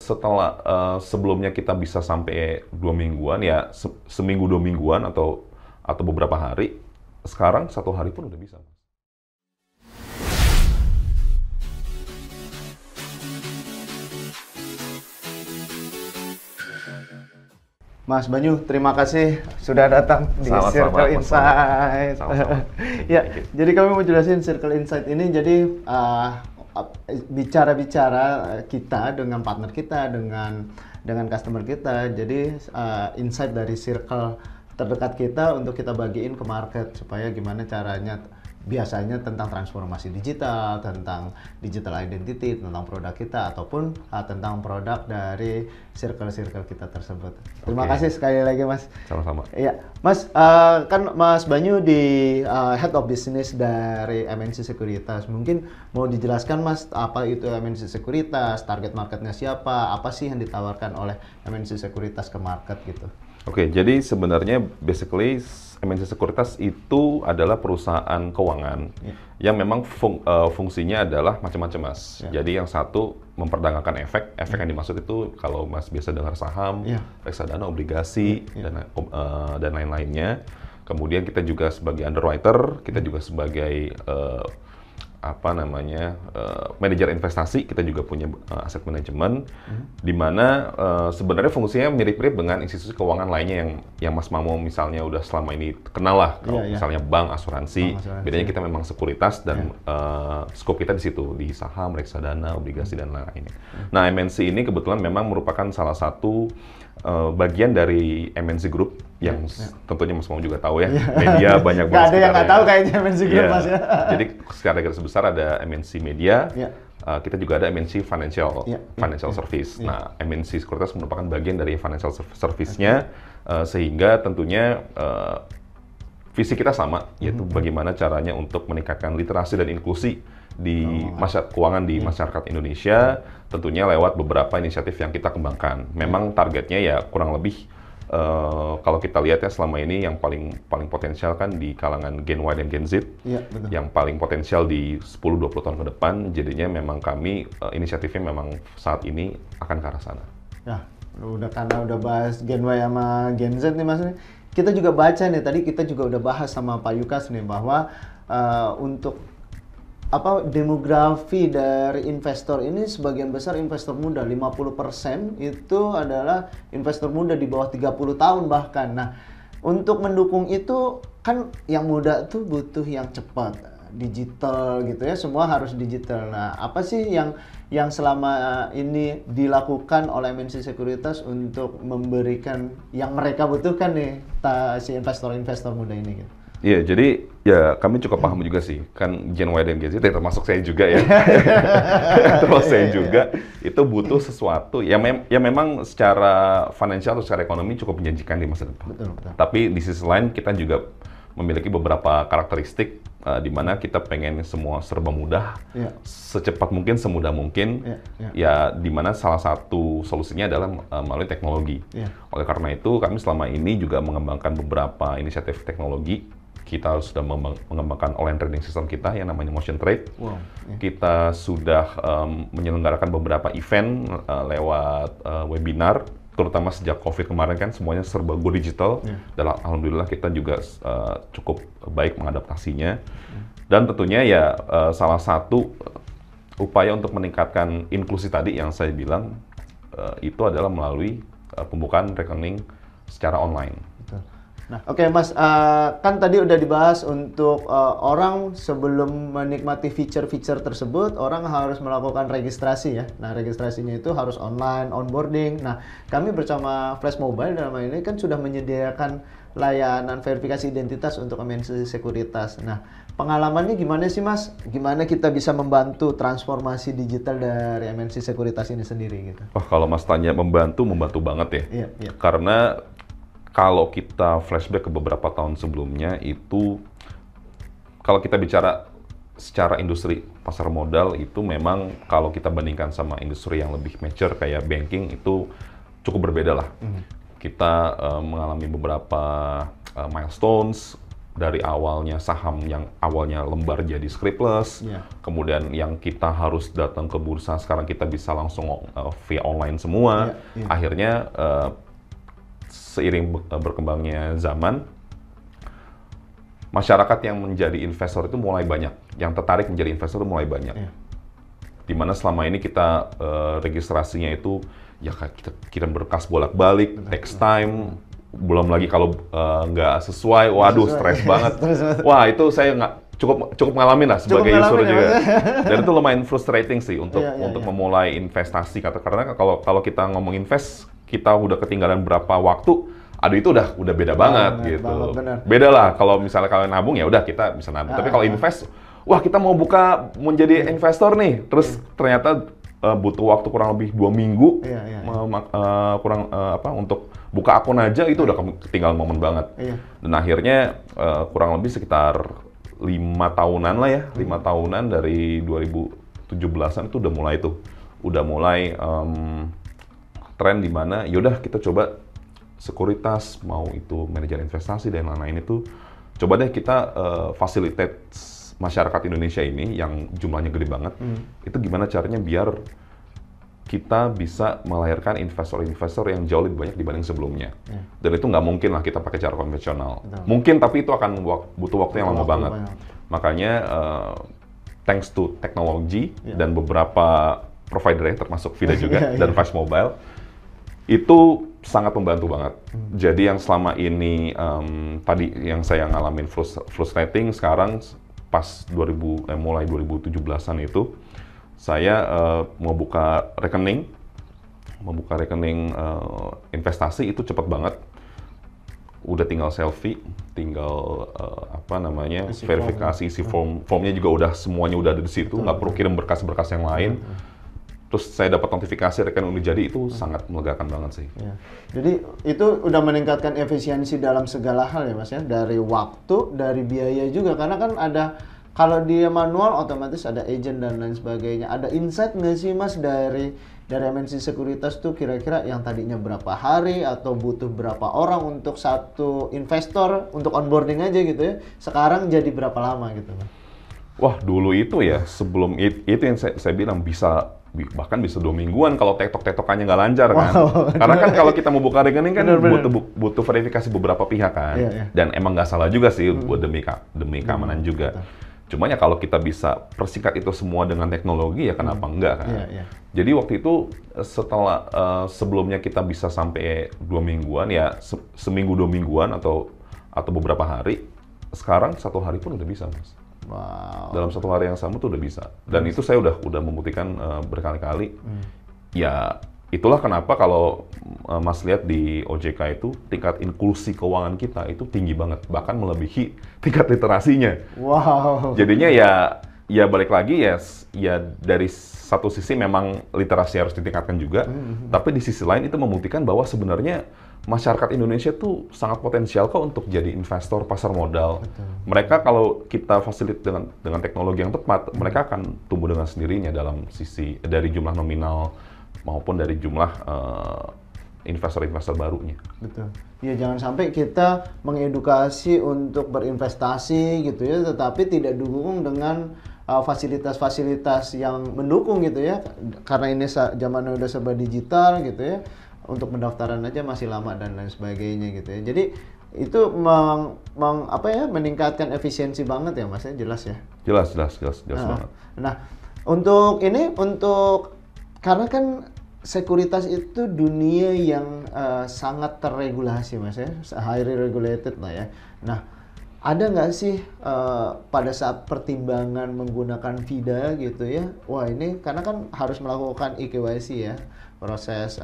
setelah sebelumnya kita bisa sampai 2 mingguan ya seminggu 2 mingguan atau beberapa hari, sekarang 1 hari pun udah bisa. Mas Banyu, terima kasih sudah datang di Circle Insight. Ya, jadi kami mau jelasin Circle Insight ini. Jadi bicara-bicara kita dengan partner kita, dengan customer kita. Jadi insight dari circle terdekat kita untuk kita bagiin ke market supaya gimana caranya. Biasanya tentang transformasi digital, tentang digital identity, tentang produk kita, ataupun tentang produk dari circle-circle kita tersebut. Terima kasih sekali lagi, Mas. Sama-sama. Iya, Mas, kan Mas Banyu di Head of Business dari MNC Sekuritas. Mungkin mau dijelaskan, Mas, apa itu MNC Sekuritas, target marketnya siapa, apa sih yang ditawarkan oleh MNC Sekuritas ke market gitu? Oke, jadi sebenarnya basically MNC Sekuritas itu adalah perusahaan keuangan yang memang fungsinya adalah macam-macam, Mas. Jadi yang satu memperdagangkan efek yang dimaksud itu kalau Mas biasa dengar saham, reksadana, obligasi, dan lain-lainnya. Kemudian kita juga sebagai underwriter, kita juga sebagai manajer investasi, kita juga punya aset manajemen, di mana sebenarnya fungsinya mirip-mirip dengan institusi keuangan lainnya yang Mas Mamo misalnya udah selama ini kenal lah, kalau misalnya bank, asuransi, bedanya kita memang sekuritas dan skop kita di situ, di saham, reksadana, obligasi, dan lain-lainnya. Nah, MNC ini kebetulan memang merupakan salah satu bagian dari MNC Group yang tentunya Mas Mamo juga tahu ya, media banyak banget. Nggak ada yang nggak tahu kayaknya MNC Group, Mas ya. Jadi secara garis besar ada MNC Media, kita juga ada MNC Financial Service. Nah, MNC Sekuritas merupakan bagian dari Financial Service-nya, sehingga tentunya visi kita sama, yaitu bagaimana caranya untuk meningkatkan literasi dan inklusi di masyarakat keuangan di masyarakat Indonesia, tentunya lewat beberapa inisiatif yang kita kembangkan. Memang targetnya ya kurang lebih kalau kita lihat ya selama ini yang paling potensial kan di kalangan Gen Y dan Gen Z, yang paling potensial di 10-20 tahun ke depan. Jadinya memang kami inisiatifnya memang saat ini akan ke arah sana. Ya, karena udah bahas Gen Y sama Gen Z nih, Mas. Kita juga baca nih, tadi kita juga udah bahas sama Pak Yukas nih bahwa untuk demografi dari investor ini sebagian besar investor muda, 50% itu adalah investor muda di bawah 30 tahun bahkan. Nah, untuk mendukung itu kan yang muda tuh butuh yang cepat, digital gitu ya, semua harus digital. Nah, apa sih yang selama ini dilakukan oleh MNC Sekuritas untuk memberikan yang mereka butuhkan nih si investor-investor muda ini gitu? Iya, jadi ya kami cukup paham juga sih, kan Gen Y dan Gen Z, termasuk saya juga ya, termasuk saya juga, itu butuh sesuatu yang memang secara finansial atau secara ekonomi cukup menjanjikan di masa depan. Betul. Tapi di sisi lain kita juga memiliki beberapa karakteristik di mana kita pengen semua serba mudah, secepat mungkin, semudah mungkin, ya di mana salah satu solusinya adalah melalui teknologi. Oleh karena itu kami selama ini juga mengembangkan beberapa inisiatif teknologi. Kita sudah mengembangkan online trading system kita yang namanya Motion Trade. Kita sudah menyelenggarakan beberapa event lewat webinar, terutama sejak COVID kemarin kan semuanya serba go digital. Dan alhamdulillah kita juga cukup baik mengadaptasinya. Dan tentunya ya salah satu upaya untuk meningkatkan inklusi tadi yang saya bilang itu adalah melalui pembukaan rekening secara online. Nah, oke, Mas, kan tadi udah dibahas untuk orang sebelum menikmati fitur-fitur tersebut, orang harus melakukan registrasi ya. Nah, registrasinya itu harus online, onboarding. Nah, kami bersama Flash Mobile dalam hal ini kan sudah menyediakan layanan verifikasi identitas untuk MNC Sekuritas. Nah, pengalamannya gimana sih, Mas? Gimana kita bisa membantu transformasi digital dari MNC Sekuritas ini sendiri gitu? Wah, kalau Mas tanya membantu banget ya. Iya. Karena kalau kita flashback ke beberapa tahun sebelumnya itu, kalau kita bicara secara industri pasar modal itu memang kalau kita bandingkan sama industri yang lebih mature kayak banking itu cukup berbeda lah. Kita mengalami beberapa milestones, dari awalnya saham yang awalnya lembar jadi scriptless, kemudian yang kita harus datang ke bursa sekarang kita bisa langsung via online semua. Akhirnya seiring berkembangnya zaman, masyarakat yang menjadi investor itu mulai banyak, yang tertarik menjadi investor itu mulai banyak. Dimana selama ini kita registrasinya itu ya kita kirim berkas bolak-balik, takes time. Belum lagi kalau nggak sesuai, waduh stres banget. Wah itu saya nggak cukup ngalamin lah sebagai user juga. Dan itu lumayan frustrating sih untuk memulai investasi. Karena kalau kita ngomong invest, kita udah ketinggalan berapa waktu, aduh itu udah beda banget gitu. Beda lah kalau misalnya kalian nabung ya udah kita bisa nabung. Tapi kalau invest, wah kita mau menjadi investor nih, terus ternyata butuh waktu kurang lebih 2 minggu untuk buka akun aja itu udah ketinggalan momen banget. Dan akhirnya kurang lebih sekitar 5 tahunan lah ya, 5 tahunan dari 2017-an itu udah mulai tren di mana yaudah kita coba sekuritas, mau itu manajer investasi dan lain-lain itu coba deh kita facilitate masyarakat Indonesia ini yang jumlahnya gede banget, itu gimana caranya biar kita bisa melahirkan investor-investor yang jauh lebih banyak dibanding sebelumnya. Dan itu nggak mungkin lah kita pakai cara konvensional. Mungkin, tapi itu akan butuh waktu yang lama banget. Makanya, thanks to teknologi dan beberapa provider termasuk Vida juga, dan Fast Mobile, itu sangat membantu banget. Jadi yang selama ini, tadi yang saya ngalamin frustrating, sekarang pas mulai 2017-an itu, saya mau buka rekening investasi itu cepat banget. Udah tinggal selfie, tinggal verifikasi, isi formnya juga semuanya udah ada di situ, nggak perlu kirim berkas-berkas yang lain. Terus saya dapat notifikasi rekening udah jadi, itu sangat melegakan banget sih. Jadi itu udah meningkatkan efisiensi dalam segala hal ya Mas ya, dari waktu, dari biaya juga, karena kan ada. Kalau dia manual, otomatis ada agent dan lain sebagainya. Ada insight nggak sih Mas dari MNC Sekuritas tuh kira-kira yang tadinya berapa hari atau butuh berapa orang untuk satu investor untuk onboarding aja gitu ya, sekarang jadi berapa lama gitu Mas? Wah dulu itu ya, sebelum itu yang saya bilang bahkan bisa 2 mingguan kalau tektok-tektokannya nggak lancar kan. Karena kan kalau kita mau buka rekening kan butuh verifikasi beberapa pihak kan. Dan emang nggak salah juga sih buat demi keamanan juga. Cuma ya kalau kita bisa persingkat itu semua dengan teknologi ya kenapa enggak kan? Jadi waktu itu setelah sebelumnya kita bisa sampai 2 mingguan ya seminggu 2 mingguan atau beberapa hari, sekarang 1 hari pun udah bisa Mas. Wow. Dalam 1 hari yang sama tuh udah bisa. Dan itu saya udah membuktikan berkali-kali. Ya itulah kenapa kalau Mas lihat di OJK itu tingkat inklusi keuangan kita itu tinggi banget, bahkan melebihi tingkat literasinya. Wow. Jadinya ya balik lagi ya dari satu sisi memang literasi harus ditingkatkan juga, tapi di sisi lain itu membuktikan bahwa sebenarnya masyarakat Indonesia tuh sangat potensial kok untuk jadi investor pasar modal. Mereka kalau kita fasilitas dengan teknologi yang tepat, mereka akan tumbuh dengan sendirinya dalam sisi dari jumlah nominal maupun dari jumlah investor-investor barunya. Betul. Ya jangan sampai kita mengedukasi untuk berinvestasi gitu ya, tetapi tidak didukung dengan fasilitas-fasilitas yang mendukung gitu ya. Karena ini zamannya udah serba digital gitu ya. Untuk pendaftaran aja masih lama dan lain sebagainya gitu ya. Jadi itu meningkatkan efisiensi banget ya Mas ya, jelas ya. Jelas banget. Nah, karena kan sekuritas itu dunia yang sangat terregulasi Mas ya, highly regulated lah ya. Nah, ada nggak sih pada saat pertimbangan menggunakan Vida gitu ya, wah ini karena kan harus melakukan eKYC ya, proses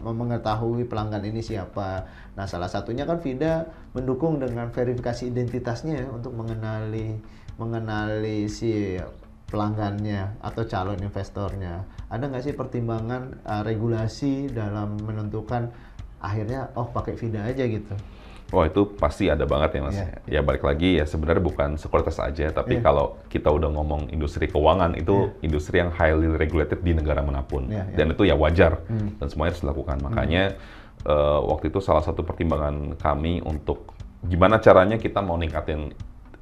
mengetahui pelanggan ini siapa. Nah salah satunya kan Vida mendukung dengan verifikasi identitasnya ya, untuk mengenali si pelanggannya atau calon investornya. Ada nggak sih pertimbangan regulasi dalam menentukan akhirnya pakai Vida aja gitu? Wah itu pasti ada banget ya Mas. Ya balik lagi ya sebenarnya bukan sekuritas aja, tapi kalau kita udah ngomong industri keuangan itu industri yang highly regulated di negara manapun. Dan itu ya wajar dan semuanya harus dilakukan. Makanya waktu itu salah satu pertimbangan kami untuk gimana caranya kita mau ningkatin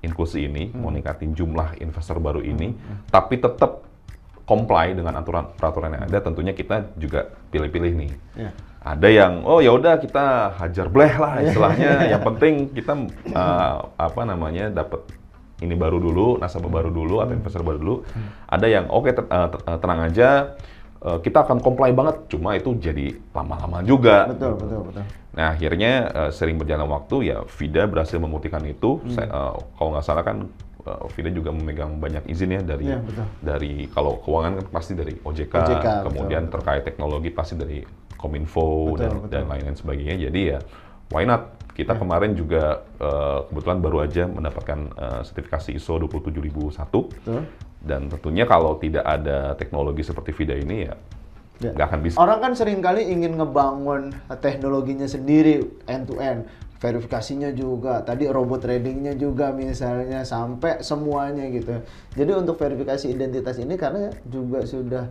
inklusi ini, mau ningkatin jumlah investor baru ini, tapi tetap comply dengan aturan peraturan yang ada. Tentunya kita juga pilih-pilih nih. Ada yang oh ya udah kita hajar bleh lah istilahnya. Yang penting kita dapat ini baru dulu, nasabah baru dulu atau investor baru dulu. Ada yang oke, tenang aja, kita akan comply banget. Cuma itu jadi lama-lama juga. Betul. Nah akhirnya sering berjalan waktu ya Vida berhasil membuktikan itu. Kalau nggak salah kan Vida juga memegang banyak izin ya dari kalau keuangan kan pasti dari OJK kemudian betul. Terkait teknologi pasti dari Kominfo dan lain-lain sebagainya. Jadi ya why not? Kita kemarin juga kebetulan baru aja mendapatkan sertifikasi ISO 27001 dan tentunya kalau tidak ada teknologi seperti Vida ini ya nggak akan bisa. Orang kan seringkali ingin ngebangun teknologinya sendiri end to end. Verifikasinya juga, tadi robot tradingnya juga misalnya, sampai semuanya gitu. Jadi untuk verifikasi identitas ini karena juga sudah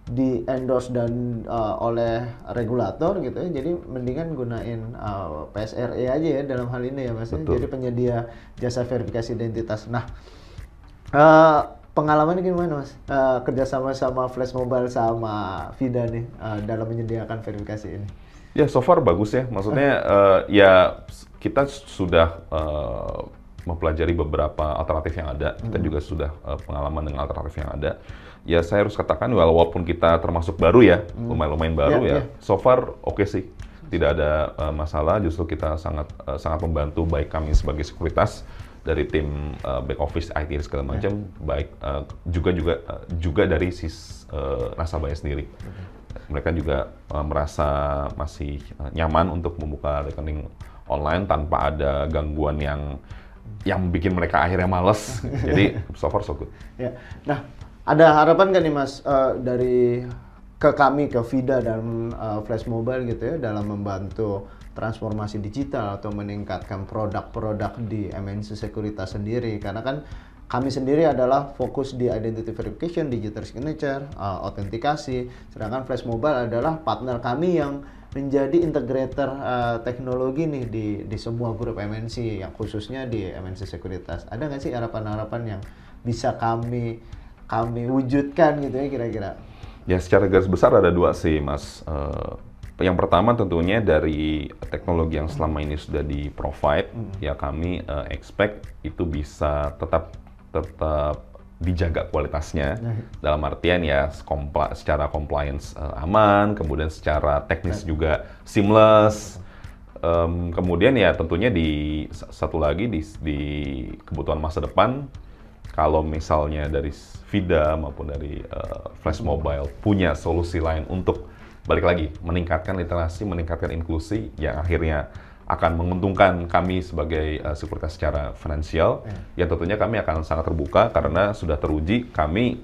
di-endorse dan oleh regulator gitu ya, jadi mendingan gunain PSRE aja ya dalam hal ini ya Mas. Jadi penyedia jasa verifikasi identitas. Nah, pengalamannya gimana Mas? Kerjasama sama Flash Mobile sama Vida nih dalam menyediakan verifikasi ini? Ya, so far bagus ya. Maksudnya ya kita sudah mempelajari beberapa alternatif yang ada. Kita juga sudah pengalaman dengan alternatif yang ada. Ya, saya harus katakan walaupun kita termasuk baru ya, lumayan baru ya. So far oke sih. Tidak ada masalah. Justru kita sangat membantu baik kami sebagai sekuritas dari tim back office IT segala macam, baik juga dari nasabahnya sendiri. Mereka juga merasa masih nyaman untuk membuka rekening online tanpa ada gangguan yang bikin mereka akhirnya males. Jadi so far so good. Ya. Nah, ada harapan nggak nih Mas dari kami ke Vida dan Flash Mobile gitu ya dalam membantu transformasi digital atau meningkatkan produk-produk di MNC Sekuritas sendiri? Karena kan kami sendiri adalah fokus di identity verification, digital signature, autentikasi, sedangkan Flash Mobile adalah partner kami yang menjadi integrator teknologi nih di semua grup MNC, yang khususnya di MNC Sekuritas. Ada nggak sih harapan-harapan yang bisa kami wujudkan gitu ya kira-kira? Ya, secara garis besar ada dua sih Mas. Yang pertama tentunya dari teknologi yang selama ini sudah di-provide, ya kami expect itu bisa tetap dijaga kualitasnya, dalam artian ya secara compliance aman, kemudian secara teknis juga seamless, kemudian ya tentunya satu lagi di kebutuhan masa depan, kalau misalnya dari Vida maupun dari Flash Mobile punya solusi lain untuk balik lagi meningkatkan literasi, meningkatkan inklusi yang akhirnya akan menguntungkan kami sebagai sekuritas secara finansial, ya tentunya kami akan sangat terbuka karena sudah teruji kami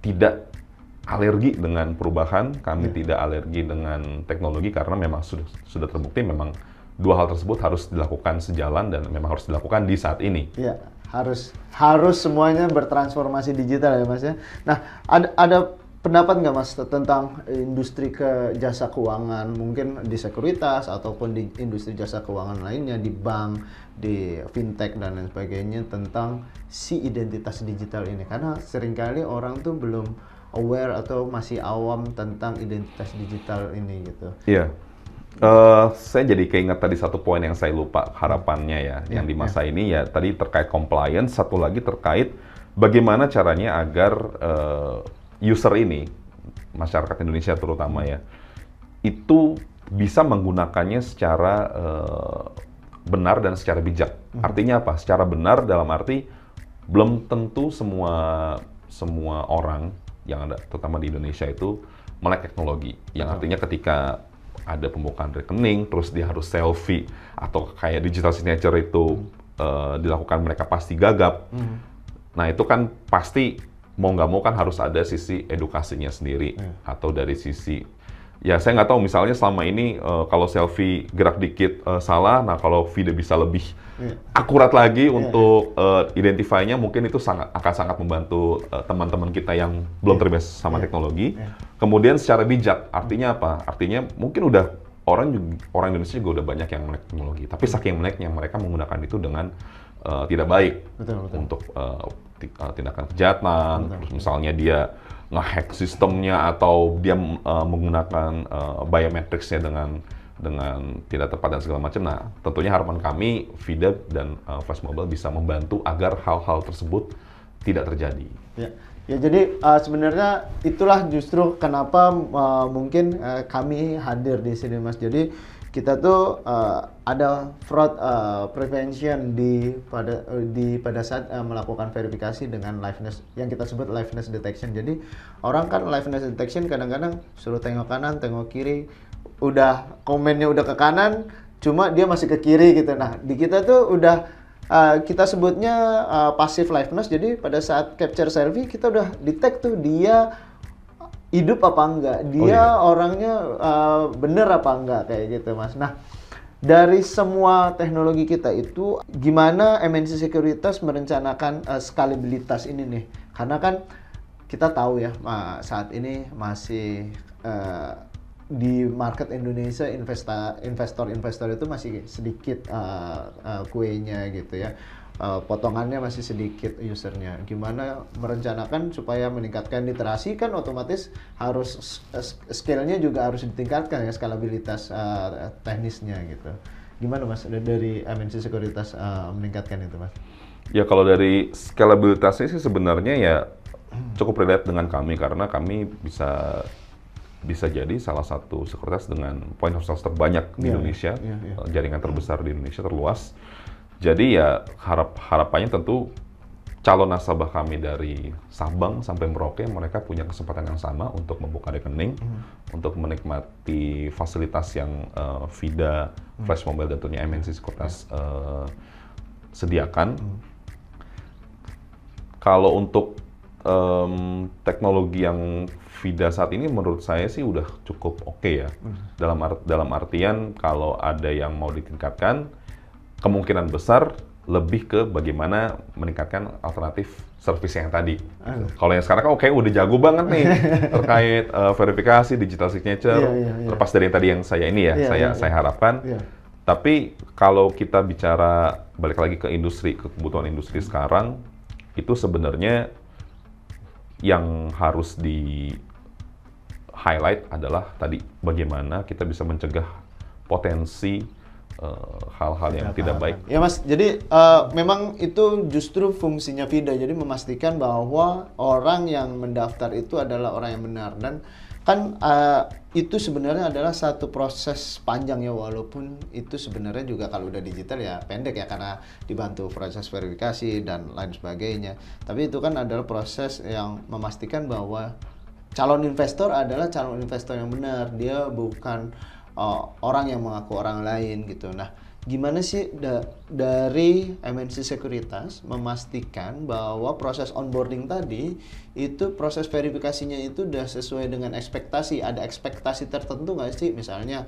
tidak alergi dengan perubahan, kami tidak alergi dengan teknologi karena memang sudah terbukti memang dua hal tersebut harus dilakukan sejalan dan memang harus dilakukan di saat ini. Iya, harus semuanya bertransformasi digital ya Mas ya. Nah, ada pendapat nggak Mas tentang industri jasa keuangan, mungkin di sekuritas ataupun di industri jasa keuangan lainnya, di bank, di fintech dan lain sebagainya, tentang si identitas digital ini? Karena seringkali orang tuh belum aware atau masih awam tentang identitas digital ini gitu. Iya. Saya jadi keinget tadi satu poin yang saya lupa harapannya ya, yang di masa ini ya tadi terkait compliance, satu lagi terkait bagaimana caranya agar user ini, masyarakat Indonesia terutama ya, itu bisa menggunakannya secara benar dan secara bijak. Artinya apa? Secara benar dalam arti belum tentu semua orang yang ada, terutama di Indonesia itu melek teknologi. Yang artinya ketika ada pembukaan rekening, terus dia harus selfie atau kayak digital signature itu dilakukan, mereka pasti gagap. Nah itu kan pasti mau nggak mau kan harus ada sisi edukasinya sendiri, atau dari sisi, ya saya nggak tahu misalnya selama ini kalau selfie gerak dikit salah, nah kalau Vida bisa lebih akurat lagi untuk identify-nya, mungkin itu akan sangat membantu teman-teman kita yang belum terbiasa sama teknologi. Kemudian secara bijak, artinya apa? Artinya mungkin udah orang Indonesia juga udah banyak yang melek teknologi, tapi saking meleknya mereka menggunakan itu dengan tidak baik. Betul. Untuk tindakan kejahatan. Terus misalnya dia nge-hack sistemnya atau dia menggunakan biometricsnya dengan tidak tepat dan segala macam. Nah, tentunya harapan kami VIDA dan Flash Mobile bisa membantu agar hal-hal tersebut tidak terjadi. Ya, jadi sebenarnya itulah justru kenapa mungkin kami hadir di sini, Mas. Jadi kita tuh ada fraud prevention pada saat melakukan verifikasi dengan liveness yang kita sebut liveness detection. Jadi orang kan liveness detection kadang-kadang suruh tengok kanan, tengok kiri, udah komennya udah ke kanan, cuma dia masih ke kiri gitu. Nah, di kita tuh udah kita sebutnya passive liveness. Jadi pada saat capture selfie kita udah detect tuh dia hidup apa enggak, dia orangnya bener apa enggak, kayak gitu, Mas. Nah, dari semua teknologi kita itu gimana MNC Sekuritas merencanakan skalabilitas ini nih? Karena kan kita tahu ya saat ini masih di market Indonesia investor itu masih sedikit kuenya gitu ya, potongannya masih sedikit usernya. Gimana merencanakan supaya meningkatkan literasi, kan otomatis harus scale-nya juga harus ditingkatkan ya, skalabilitas teknisnya gitu. Gimana, Mas, dari MNC Sekuritas meningkatkan itu, Mas? Ya, kalau dari scalabilitasnya sih sebenarnya ya cukup relate dengan kami, karena kami bisa jadi salah satu sekuritas dengan point of sales terbanyak di Indonesia, jaringan terbesar di Indonesia, terluas. Jadi ya harapannya tentu calon nasabah kami dari Sabang sampai Merauke, mereka punya kesempatan yang sama untuk membuka rekening, untuk menikmati fasilitas yang VIDA, Flash Mobile, dan tentunya MNC Sekuritas sediakan. Kalau untuk teknologi yang VIDA saat ini menurut saya sih udah cukup oke ya. Dalam artian kalau ada yang mau ditingkatkan, kemungkinan besar lebih ke bagaimana meningkatkan alternatif service yang tadi. Kalau yang sekarang kan oke, udah jago banget nih terkait verifikasi, digital signature, terlepas dari yang tadi yang saya ini ya, saya harapkan. Tapi kalau kita bicara balik lagi ke industri, ke kebutuhan industri sekarang, itu sebenarnya yang harus di highlight adalah tadi bagaimana kita bisa mencegah potensi hal-hal yang tidak baik. Ya, Mas, jadi memang itu justru fungsinya VIDA, jadi memastikan bahwa orang yang mendaftar itu adalah orang yang benar. Dan kan itu sebenarnya adalah satu proses panjang ya, walaupun itu sebenarnya juga kalau udah digital ya pendek ya, karena dibantu proses verifikasi dan lain sebagainya. Tapi itu kan adalah proses yang memastikan bahwa calon investor adalah calon investor yang benar, dia bukan orang yang mengaku orang lain gitu. Nah, gimana sih dari MNC Sekuritas memastikan bahwa proses onboarding tadi itu proses verifikasinya itu udah sesuai dengan ekspektasi? Ada ekspektasi tertentu nggak sih? Misalnya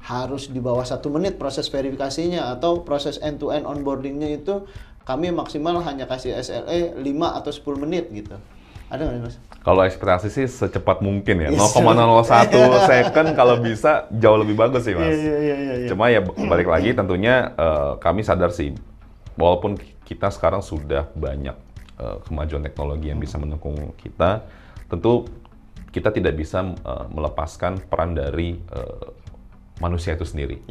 harus di bawah 1 menit proses verifikasinya, atau proses end-to-end onboardingnya itu kami maksimal hanya kasih SLA 5 atau 10 menit gitu. Ada nggak, Mas? Kalau ekspektasi sih secepat mungkin ya, 0,01 second kalau bisa jauh lebih bagus sih, Mas. Cuma ya balik lagi tentunya kami sadar sih, walaupun kita sekarang sudah banyak kemajuan teknologi yang bisa mendukung kita, tentu kita tidak bisa melepaskan peran dari manusia itu sendiri.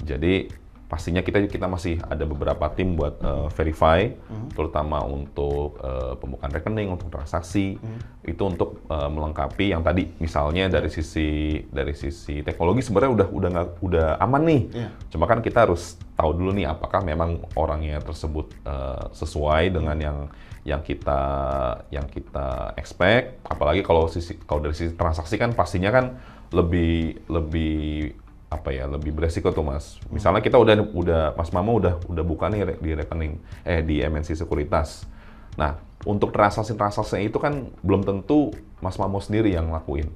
Jadi pastinya kita masih ada beberapa tim buat verify, terutama untuk pembukaan rekening, untuk transaksi, itu untuk melengkapi yang tadi, misalnya dari sisi teknologi sebenarnya udah aman nih. Cuma kan kita harus tahu dulu nih apakah memang orangnya tersebut sesuai dengan yang kita expect. Apalagi kalau dari sisi transaksi kan pastinya kan lebih beresiko tuh, Mas. Misalnya kita udah Mas Mamo udah buka nih di rekening di MNC Sekuritas. Nah, untuk transaksi itu kan belum tentu Mas Mamo sendiri yang ngelakuin.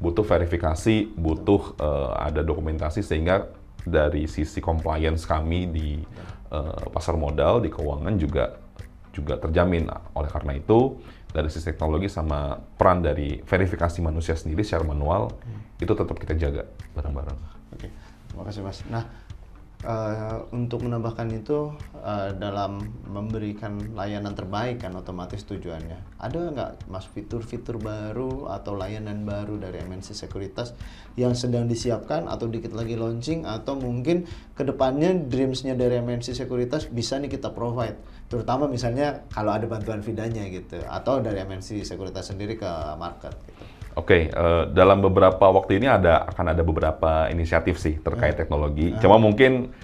Butuh verifikasi, butuh ada dokumentasi, sehingga dari sisi compliance kami di pasar modal, di keuangan juga terjamin. Oleh karena itu, dari sisi teknologi sama peran dari verifikasi manusia sendiri secara manual itu tetap kita jaga bareng-bareng. Oke, terima kasih Mas. Nah, untuk menambahkan itu dalam memberikan layanan terbaik kan otomatis tujuannya. Ada nggak Mas fitur-fitur baru atau layanan baru dari MNC Sekuritas yang sedang disiapkan atau dikit lagi launching, atau mungkin kedepannya dreams-nya dari MNC Sekuritas bisa nih kita provide, terutama misalnya kalau ada bantuan VIDA-nya gitu, atau dari MNC Sekuritas sendiri ke market gitu. Oke, dalam beberapa waktu ini akan ada beberapa inisiatif sih terkait teknologi. Cuma mungkin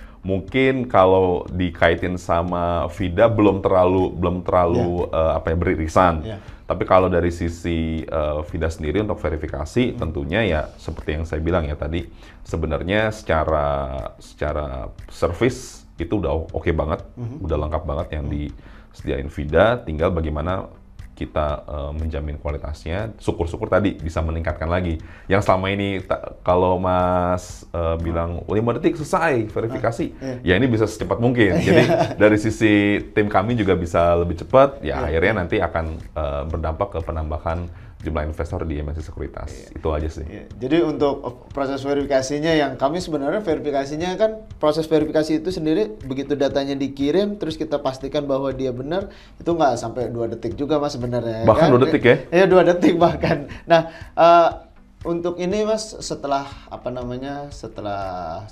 kalau dikaitin sama VIDA belum terlalu beririsan. Tapi kalau dari sisi VIDA sendiri untuk verifikasi, tentunya ya seperti yang saya bilang ya tadi, sebenarnya secara service itu udah oke banget, udah lengkap banget yang disediain VIDA. Tinggal bagaimana kita menjamin kualitasnya, syukur-syukur tadi bisa meningkatkan lagi. Yang selama ini kalau Mas bilang 5 detik selesai verifikasi, ya ini bisa secepat mungkin. Jadi dari sisi tim kami juga bisa lebih cepat, ya akhirnya nanti akan berdampak ke penambahan jumlah investor di MNC Sekuritas. Itu aja sih. Jadi untuk proses verifikasinya, yang kami sebenarnya verifikasinya kan, proses verifikasi itu sendiri begitu datanya dikirim terus kita pastikan bahwa dia benar, itu nggak sampai 2 detik juga Mas sebenarnya. Bahkan kan? 2 detik ya? Iya, 2 detik bahkan. Nah, untuk ini Mas, setelah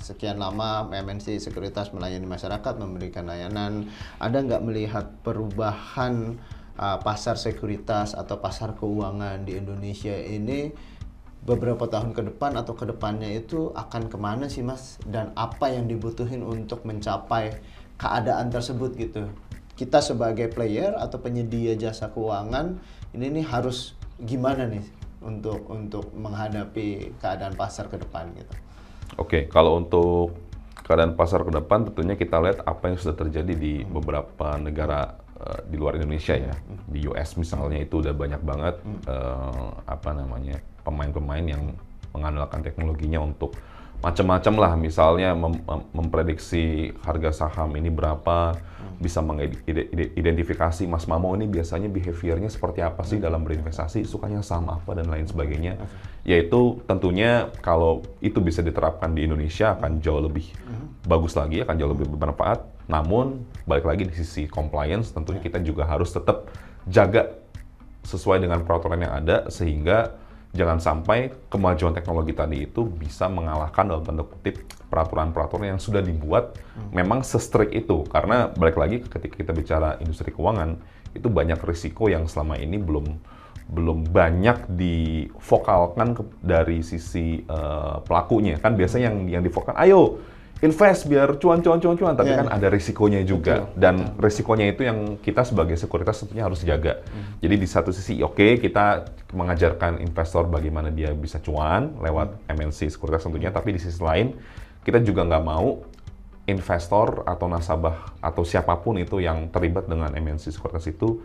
sekian lama MNC Sekuritas melayani masyarakat, memberikan layanan, ada nggak melihat perubahan pasar sekuritas atau pasar keuangan di Indonesia ini beberapa tahun ke depan atau ke depannya itu akan kemana sih Mas? Dan apa yang dibutuhin untuk mencapai keadaan tersebut gitu? Kita sebagai player atau penyedia jasa keuangan ini harus gimana nih untuk menghadapi keadaan pasar ke depan gitu? Oke, kalau untuk keadaan pasar ke depan tentunya kita lihat apa yang sudah terjadi di beberapa negara di luar Indonesia ya. Di US misalnya itu udah banyak banget pemain-pemain yang mengandalkan teknologinya untuk macam-macam lah, misalnya memprediksi harga saham ini berapa, bisa mengidentifikasi Mas Mamo ini biasanya behaviornya seperti apa sih dalam berinvestasi, sukanya saham apa dan lain sebagainya. Yaitu tentunya kalau itu bisa diterapkan di Indonesia akan jauh lebih bagus lagi, akan jauh lebih bermanfaat. Namun balik lagi di sisi compliance, tentunya kita juga harus tetap jaga sesuai dengan peraturan yang ada, sehingga jangan sampai kemajuan teknologi tadi itu bisa mengalahkan dalam tanda kutip peraturan-peraturan yang sudah dibuat memang se-strict itu. Karena balik lagi ketika kita bicara industri keuangan, itu banyak risiko yang selama ini belum banyak divokalkan dari sisi pelakunya. Kan biasanya yang divokalkan, ayo invest biar cuan, tapi kan ada risikonya juga. Dan risikonya itu yang kita sebagai sekuritas tentunya harus jaga. Jadi di satu sisi kita mengajarkan investor bagaimana dia bisa cuan lewat MNC Sekuritas tentunya, tapi di sisi lain kita juga nggak mau investor atau nasabah atau siapapun itu yang terlibat dengan MNC Sekuritas itu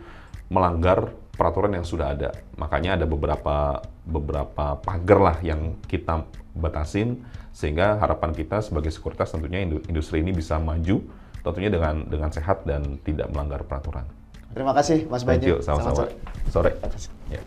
melanggar peraturan yang sudah ada. Makanya ada beberapa pagar lah yang kita batasin, sehingga harapan kita sebagai sekuritas tentunya industri ini bisa maju tentunya dengan sehat dan tidak melanggar peraturan. Terima kasih Mas Banyu. Sama-sama. Sore. Ya.